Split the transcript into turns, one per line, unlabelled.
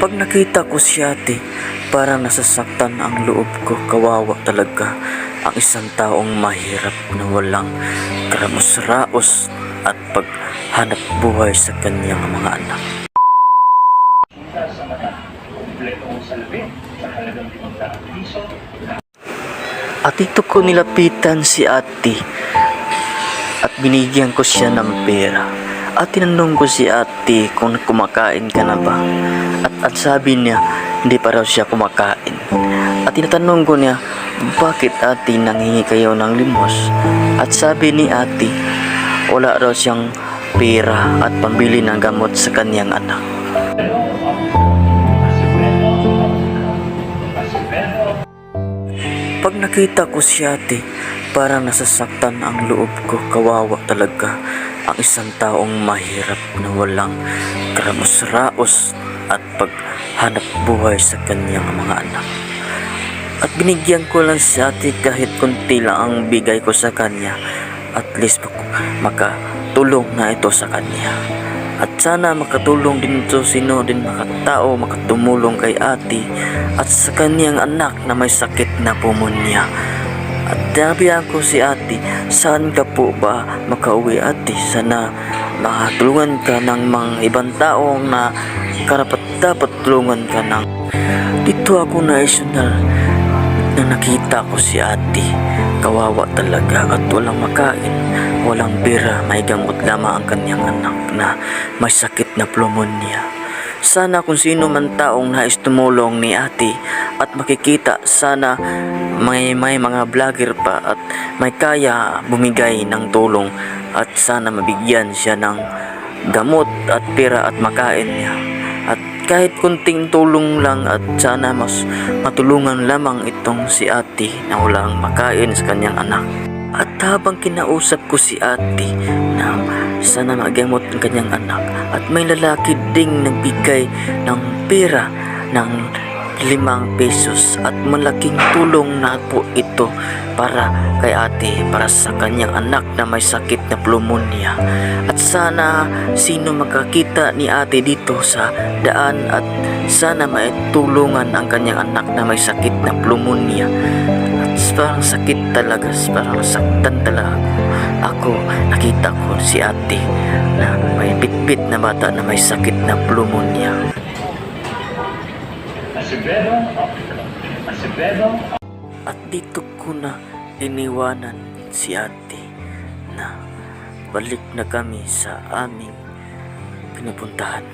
Pag nakita ko si ate, parang nasasaktan ang loob ko. Kawawa talaga ang isang taong mahirap na walang karamos-raos at paghanap buhay sa kanyang mga anak. At ito ko nilapitan si ate at binigyan ko siya ng pera. At tinanong ko si ate kung kumakain ka na ba. At sabi niya, hindi pa raw siya kumakain. At tinatanong ko niya, bakit ate nanghingi kayo ng limos? At sabi ni ate, wala raw siyang pera at pambili ng gamot sa kanyang anak. Pag nakita ko si ate, parang nasasaktan ang loob ko. Kawawa talaga ang isang taong mahirap na walang karamos-raos at paghanap buhay sa kanyang mga anak. At binigyan ko lang si ate kahit kunti lang ang bigay ko sa kanya. At least makatulong na ito sa kanya. At sana makatulong din ito sino din makatao makatumulong kay ate at sa kanyang anak na may sakit na pulmonya. At nabihan ko si ate, saan ka po ba makauwi ate? Sana makatulungan ka ng mga ibang taong na karapat dapat tulungan ka ng. Dito ako naisyonar na nakita ko si ate. Kawawa talaga at walang makain, walang pera, may gamot lamang ang kanyang anak na may sakit na pulmonya. Sana kung sino man taong nais tumulong ni ate at makikita, sana may mga vlogger pa at may kaya bumigay ng tulong at sana mabigyan siya ng gamot at pera at makain niya. At kahit kunting tulong lang at sana mas matulungan lamang itong si ate na walang makain sa kanyang anak. At habang kinausap ko si ate na sana magamot ang kanyang anak at may lalaki ding nagbigay ng pera ng 5 pesos at malaking tulong na po ito para kay ate, para sa kanyang anak na may sakit na pulmonya. At sana sino makakita ni ate dito sa daan at sana maitulungan ang kanyang anak na may sakit na pulmonya. At parang sakit talaga, parang saktan talaga ako. Nakita ko si ate na may bitbit na bata na may sakit na pulmonya. At dito ko na iniwanan si ate na balik na kami sa aming pinupuntahan.